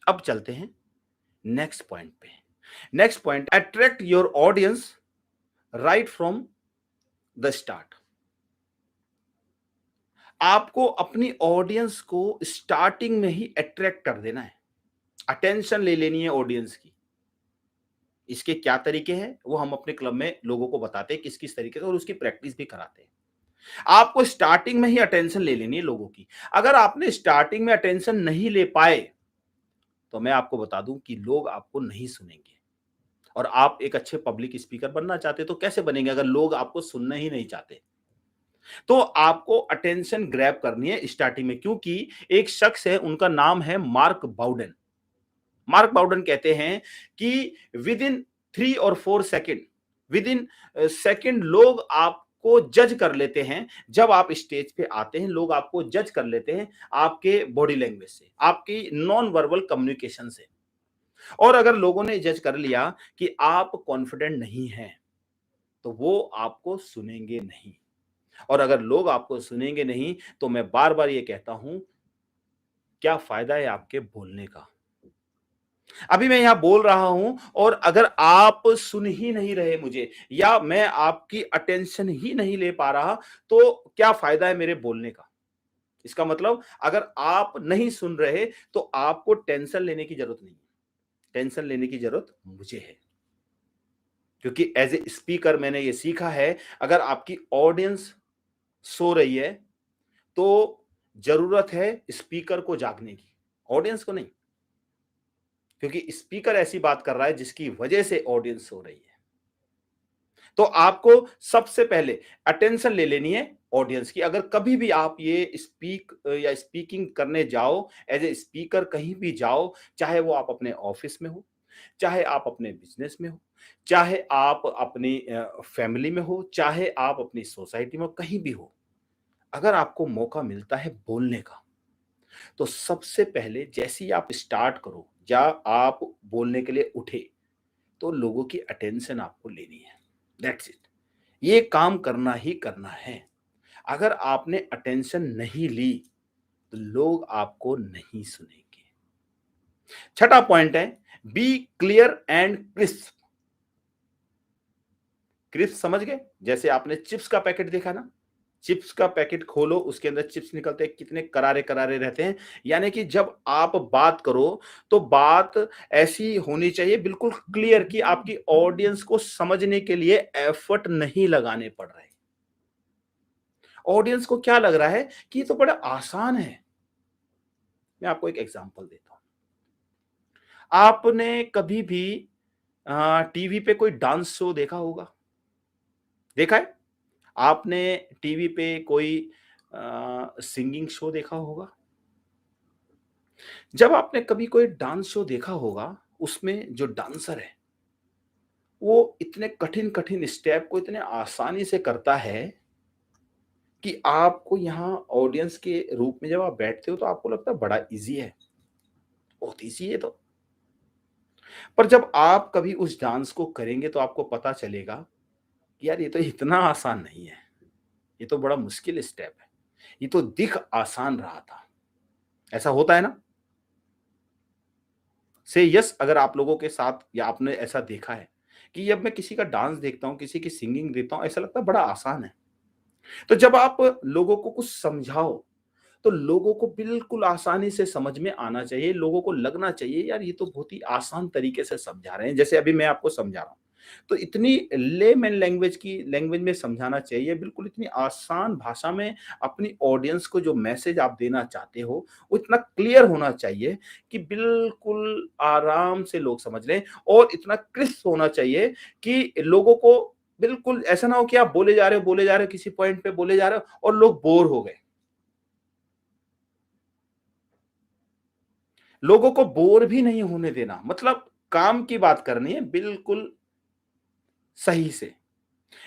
अब चलते हैं नेक्स्ट पॉइंट पे। Next point, attract your audience right from the start. आपको अपनी ऑडियंस को स्टार्टिंग में ही अट्रैक्ट कर देना है, अटेंशन ले लेनी है ऑडियंस की। इसके क्या तरीके हैं वो हम अपने क्लब में लोगों को बताते हैं किस किस तरीके से, और उसकी प्रैक्टिस भी कराते हैं। आपको स्टार्टिंग में ही अटेंशन ले लेनी है लोगों की। अगर आपने स्टार्टिंग में अटेंशन नहीं ले पाए तो मैं आपको बता दूं कि लोग आपको नहीं सुनेंगे। और आप एक अच्छे पब्लिक स्पीकर बनना चाहते तो कैसे बनेंगे अगर लोग आपको सुनना ही नहीं चाहते। तो आपको अटेंशन ग्रैब करनी है स्टार्टिंग में, क्योंकि एक शख्स है उनका नाम है मार्क बाउडन। मार्क बाउडन कहते हैं कि विद इन 3 और 4 सेकेंड, विद इन सेकेंड लोग आपको जज कर लेते हैं। जब आप स्टेज पे आते हैं लोग आपको जज कर लेते हैं आपके बॉडी लैंग्वेज से, आपकी नॉन वर्बल कम्युनिकेशन से। और अगर लोगों ने जज कर लिया कि आप कॉन्फिडेंट नहीं हैं तो वो आपको सुनेंगे नहीं। और अगर लोग आपको सुनेंगे नहीं तो मैं बार बार ये कहता हूं, क्या फायदा है आपके बोलने का। अभी मैं यहां बोल रहा हूं और अगर आप सुन ही नहीं रहे मुझे, या मैं आपकी अटेंशन ही नहीं ले पा रहा, तो क्या फायदा है मेरे बोलने का। इसका मतलब अगर आप नहीं सुन रहे तो आपको टेंशन लेने की जरूरत नहीं है, टेंशन लेने की जरूरत मुझे है। क्योंकि एज ए स्पीकर मैंने ये सीखा है, अगर आपकी ऑडियंस सो रही है तो जरूरत है स्पीकर को जागने की, ऑडियंस को नहीं। क्योंकि स्पीकर ऐसी बात कर रहा है जिसकी वजह से ऑडियंस सो रही है। तो आपको सबसे पहले अटेंशन ले लेनी है ऑडियंस की। अगर कभी भी आप ये स्पीकिंग करने जाओ, एज ए स्पीकर कहीं भी जाओ, चाहे वो आप अपने ऑफिस में हो, चाहे आप अपने बिजनेस में हो, चाहे आप अपनी फैमिली में हो, चाहे आप अपनी सोसाइटी में हो, कहीं भी हो, अगर आपको मौका मिलता है बोलने का तो सबसे पहले जैसे ही आप स्टार्ट करो या आप बोलने के लिए उठे तो लोगों की अटेंशन आपको लेनी है। That's it. ये काम करना ही करना है। अगर आपने अटेंशन नहीं ली तो लोग आपको नहीं सुनेंगे। छठा पॉइंट है, be clear and crisp. Crisp समझ गए? जैसे आपने चिप्स का पैकेट देखा ना, चिप्स का पैकेट खोलो उसके अंदर चिप्स निकलते हैं, कितने करारे करारे रहते हैं। यानी कि जब आप बात करो तो बात ऐसी होनी चाहिए बिल्कुल क्लियर कि आपकी ऑडियंस को समझने के लिए एफर्ट नहीं लगाने पड़ रहे। ऑडियंस को क्या लग रहा है कि ये तो बड़ा आसान है। मैं आपको एक एग्जांपल देता हूं। आपने कभी भी टीवी पे कोई डांस शो देखा होगा, देखा है? आपने टीवी पे कोई सिंगिंग शो देखा होगा। जब आपने कभी कोई डांस शो देखा होगा, उसमें जो डांसर है वो इतने कठिन कठिन स्टेप को इतने आसानी से करता है कि आपको यहाँ ऑडियंस के रूप में जब आप बैठते हो तो आपको लगता है बड़ा इजी है, बहुत इजी है। तो पर जब आप कभी उस डांस को करेंगे तो आपको पता चलेगा कि यार ये तो इतना आसान नहीं है, ये तो बड़ा मुश्किल स्टेप है, ये तो दिख आसान रहा था। ऐसा होता है ना? से यस, अगर आप लोगों के साथ या आपने ऐसा देखा है कि जब मैं किसी का डांस देखता हूँ, किसी की सिंगिंग देखता हूँ, ऐसा लगता है बड़ा आसान है। तो जब आप लोगों को कुछ समझाओ तो लोगों को बिल्कुल आसानी से समझ में आना चाहिए, लोगों को लगना चाहिए यार ये तो बहुत ही आसान तरीके से समझा रहे हैं, जैसे अभी मैं आपको समझा रहा हूँ। तो इतनी लेमैन लैंग्वेज में समझाना चाहिए, बिल्कुल इतनी आसान भाषा में अपनी ऑडियंस को जो मैसेज आप देना चाहते हो वो इतना क्लियर होना चाहिए कि बिल्कुल आराम से लोग समझ लें, और इतना क्रिस्प होना चाहिए कि लोगों को बिल्कुल ऐसा ना हो कि आप बोले जा रहे हो किसी पॉइंट पे बोले जा रहे हो और लोग बोर हो गए। लोगों को बोर भी नहीं होने देना, मतलब काम की बात करनी है बिल्कुल सही से।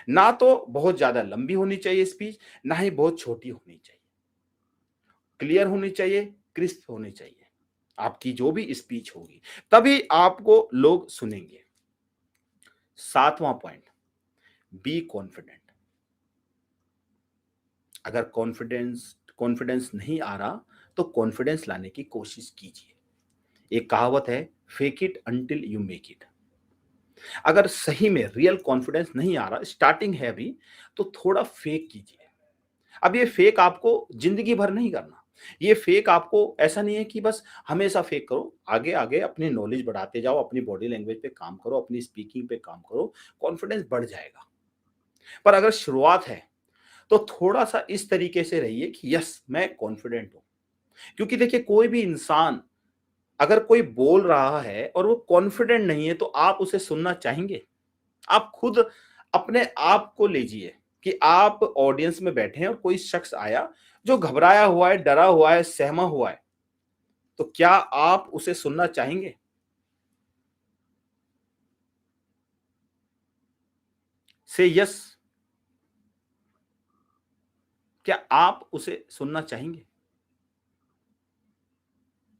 ना तो बहुत ज्यादा लंबी होनी चाहिए स्पीच, ना ही बहुत छोटी होनी चाहिए। क्लियर होनी चाहिए, क्रिस्प होनी चाहिए आपकी जो भी स्पीच होगी, तभी आपको लोग सुनेंगे। सातवां पॉइंट, बी कॉन्फिडेंट। अगर कॉन्फिडेंस कॉन्फिडेंस नहीं आ रहा तो कॉन्फिडेंस लाने की कोशिश कीजिए। एक कहावत है, fake it until you make it. अगर सही में रियल कॉन्फिडेंस नहीं आ रहा, स्टार्टिंग है अभी, तो थोड़ा फेक कीजिए। अब ये फेक आपको ज़िंदगी भर नहीं करना। ये फेक आपको ऐसा नहीं है कि बस हमेशा फेक करो, आगे-आगे अपनी नॉलेज बढ़ाते जाओ, अपनी बॉडी लैंग्वेज पे काम करो, अपनी स्पीकिंग पे काम करो, कॉन्फिडेंस बढ़ जाएगा। पर अगर शुरुआत है, तो थोड़ा-सा इस तरीके से रहिए कि यस, मैं कॉन्फिडेंट हूँ। क्योंकि देखिए कोई भी इंसान अगर कोई बोल रहा है और वो कॉन्फिडेंट नहीं है, तो आप उसे सुनना चाहेंगे? आप खुद अपने आप को लीजिए कि आप ऑडियंस में बैठे हैं और कोई शख्स आया जो घबराया हुआ है, डरा हुआ है, सहमा हुआ है, तो क्या आप उसे सुनना चाहेंगे? से यस, क्या आप उसे सुनना चाहेंगे?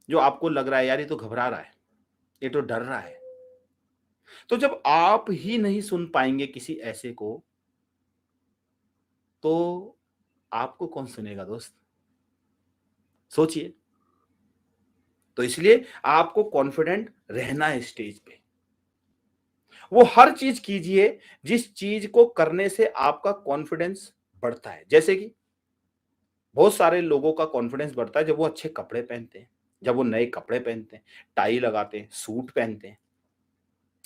जो आपको लग रहा है यार ये तो घबरा रहा है, ये तो डर रहा है। तो जब आप ही नहीं सुन पाएँगे किसी ऐसे को, तो आपको कौन सुनेगा दोस्त? सोचिए। तो इसलिए आपको कॉन्फिडेंट रहना है स्टेज पे। वो हर चीज़ कीजिए जिस चीज़ को करने से आपका कॉन्फिडेंस बढ़ता है। जैसे कि बहुत सारे लोगों का कॉन्फिडेंस बढ़ता है जब वो अच्छे कपड़े पहनते हैं, जब वो नए कपड़े पहनते हैं, टाई लगाते हैं, सूट पहनते हैं।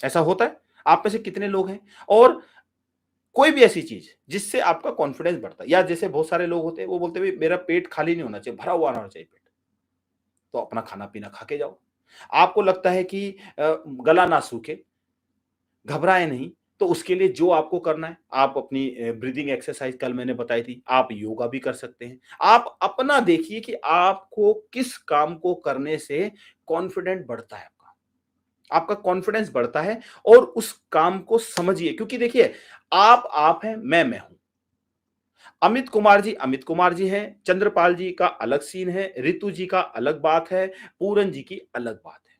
ऐसा होता है? आप में से कितने लोग हैं? और कोई भी ऐसी चीज़ जिससे आपका कॉन्फिडेंस बढ़ता है या जैसे बहुत सारे लोग होते हैं वो बोलते हैं भई मेरा पेट खाली नहीं होना चाहिए, भरा हुआ होना चाहिए पेट। तो अपना खाना-पीना खा के जाओ। आपको लगता है कि गला ना सूखे, घबराएँ नहीं, तो उसके लिए जो आपको करना है, आप अपनी ब्रीथिंग एक्सरसाइज़ कल मैंने बताई थी, आप योगा भी कर सकते हैं। आप अपना देखिए कि आपको किस काम को करने से कॉन्फिडेंट बढ़ता है आपका। आपका कॉन्फिडेंस बढ़ता है और उस काम को समझिए क्योंकि देखिए, आप हैं, मैं हूँ। अमित कुमार जी हैं, चंद्रपाल जी का अलग सीन है, ऋतु जी का अलग बात है, पूरन जी की अलग बात है।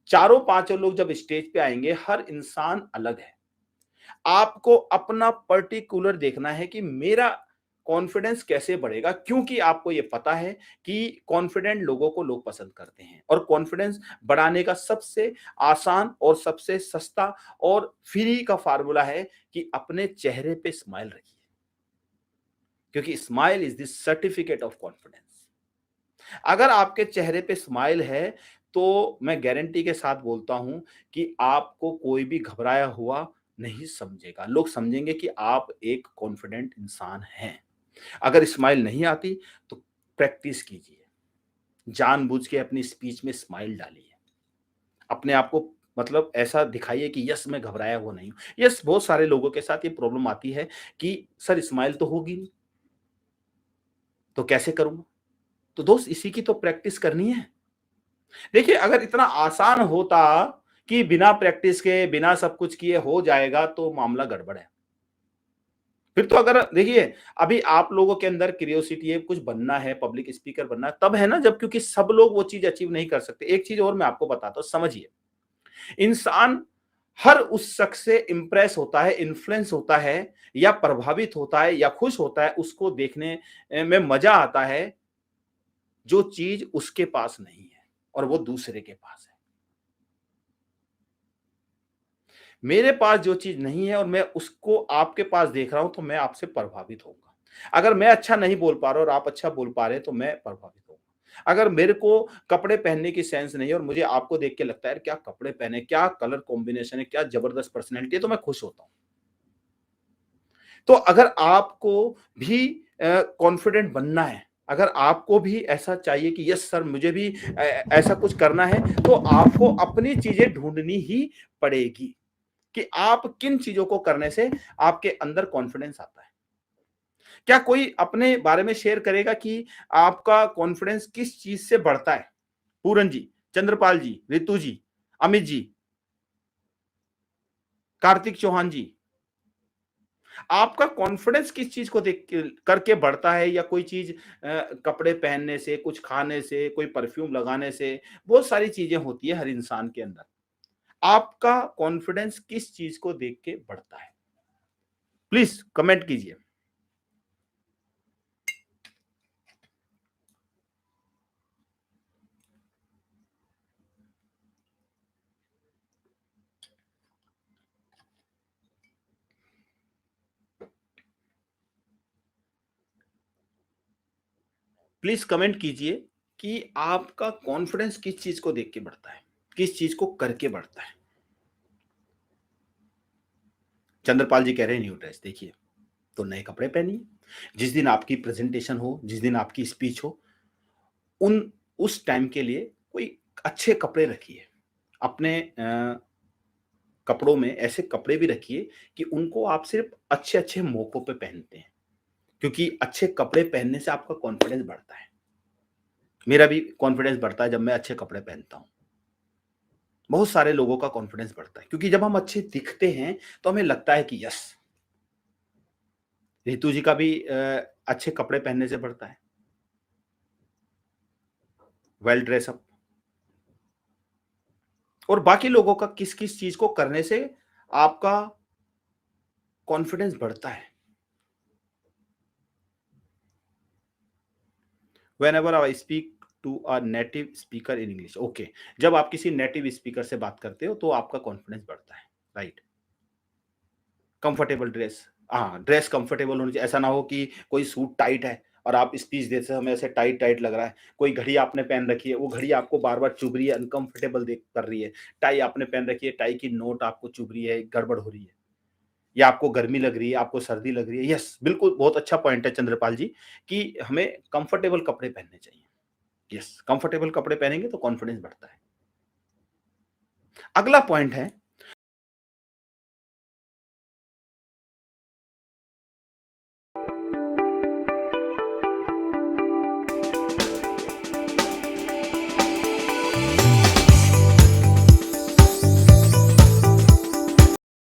चारों पाँचों लोग जब स्टेज पे आएँगे, हर इंसान अलग है। आपको अपना पर्टिकुलर देखना है कि मेरा कॉन्फिडेंस कैसे बढ़ेगा क्योंकि आपको ये पता है कि कॉन्फिडेंट लोगों को लोग पसंद करते हैं और कॉन्फिडेंस बढ़ाने का सबसे आसान और सबसे सस्ता और फ्री का फार्मूला है कि अपने चेहरे पे स्माइल रखिए क्योंकि smile is the certificate of confidence. अगर आपके चेहरे पे स्माइल है तो मैं गारंटी के साथ बोलता हूं कि आपको कोई भी घबराया हुआ नहीं समझेगा। लोग समझेंगे कि आप एक कॉन्फिडेंट इंसान हैं। अगर स्माइल नहीं आती तो प्रैक्टिस कीजिए। जानबूझ के अपनी स्पीच में स्माइल डालिए। अपने आप को मतलब ऐसा दिखाइए कि यस मैं घबराया हुआ नहीं हूं। यस बहुत सारे लोगों के साथ ये प्रॉब्लम आती है कि सर स्माइल तो होगी नहीं, तो कैसे करूंगा? तो दोस्त इसी की तो प्रैक्टिस करनी है। देखिए, अगर इतना आसान होता कि बिना प्रैक्टिस के, बिना सब कुछ किए हो जाएगा, तो मामला गड़बड़ है। फिर तो अगर देखिए, अभी आप लोगों के अंदर क्यूरियोसिटी है, कुछ बनना है, पब्लिक स्पीकर बनना है, तब है ना जब क्योंकि सब लोग वो चीज़ अचीव नहीं कर सकते। एक चीज़ और मैं आपको बताता हूँ, समझिए। इंसान हर उस शख्स से इम्प्रेस होता है, इन्फ्लुएंस होता है या प्रभावित होता है या खुश होता है, उसको देखने में मज़ा आता है, जो चीज़ उसके पास नहीं है और वो दूसरे के पास है। मेरे पास जो चीज़ नहीं है और मैं उसको आपके पास देख रहा हूँ, तो मैं आपसे प्रभावित होऊँगा। अगर मैं अच्छा नहीं बोल पा रहा और आप अच्छा बोल पा रहे हैं, तो मैं प्रभावित होऊँगा। अगर मेरे को कपड़े पहनने की सेंस नहीं है और मुझे आपको देख के लगता है, यार क्या कपड़े पहने, क्या कलर कॉम्बिनेशन है, क्या ज़बरदस्त पर्सनैलिटी है, तो मैं खुश होता हूँ। तो अगर आपको भी कॉन्फिडेंट बनना है, अगर आपको भी ऐसा चाहिए कि यस सर मुझे भी ऐसा कुछ करना है, तो आपको अपनी चीज़ें ढूँढनी ही पड़ेगी। कि आप किन चीज़ों को करने से आपके अंदर कॉन्फिडेंस आता है। क्या कोई अपने बारे में शेयर करेगा कि आपका कॉन्फिडेंस किस चीज़ से बढ़ता है? पूरन जी, चंद्रपाल जी, रितु जी, अमित जी, कार्तिक चौहान जी। आपका कॉन्फिडेंस किस चीज़ को देख के करके बढ़ता है या कोई चीज़ कपड़े पहनने से, कुछ खाने से, कोई परफ्यूम लगाने से, बहुत सारी चीज़ें होती है हर इंसान के अंदर। आपका कॉन्फिडेंस किस चीज़ को देख के बढ़ता है? प्लीज़ कमेंट कीजिए। प्लीज कमेंट कीजिए कि आपका कॉन्फिडेंस किस चीज को देख के बढ़ता है, किस चीज को करके बढ़ता है। चंद्रपाल जी कह रहे हैं न्यू ड्रेस, देखिए तो नए कपड़े पहनिए। जिस दिन आपकी प्रेजेंटेशन हो, जिस दिन आपकी स्पीच हो, उन उस टाइम के लिए कोई अच्छे कपड़े रखिए। अपने कपड़ों में ऐसे कपड़े भी रखिए कि उनको आप सिर्फ अच्छे-अच्छे मौकों पे पहनते हैं, क्योंकि अच्छे कपड़े पहनने से आपका कॉन्फिडेंस बढ़ता है। मेरा भी कॉन्फिडेंस बढ़ता है जब मैं अच्छे कपड़े पहनता हूँ। बहुत सारे लोगों का कॉन्फिडेंस बढ़ता है क्योंकि जब हम अच्छे दिखते हैं, तो हमें लगता है कि यस, रितु जी का भी अच्छे कपड़े पहनने से बढ़ता है। Well dress up. और बाकी लोगों का किस-किस चीज़ को करने से आपका कॉन्फिडेंस बढ़ता है। Whenever I speak to a native speaker in English, okay. जब आप किसी नेटिव स्पीकर से बात करते हो, तो आपका कॉन्फिडेंस बढ़ता है, राइट। कंफर्टेबल ड्रेस, हाँ, ड्रेस कंफर्टेबल होनी चाहिए। ऐसा ना हो कि कोई सूट टाइट है और आप स्पीच देते समय ऐसे टाइट-टाइट लग रहा है। कोई घड़ी आपने पहन रखी है, वो घड़ी आपको बार-बार चुभ रही है, अनकंफर्टेबल देख कर रही है। टाई आपने पहन रखी है, टाई की नोट आपको चुभ रही है, गड़बड़ हो रही है। या आपको गर्मी लग रही है, आपको सर्दी लग रही है। यस, बिल्कुल बहुत अच्छा पॉइंट है चंद्रपाल जी कि हमें कंफर्टेबल कपड़े पहनने चाहिए। यस, कंफर्टेबल कपड़े पहनेंगे तो कॉन्फिडेंस बढ़ता है। अगला पॉइंट है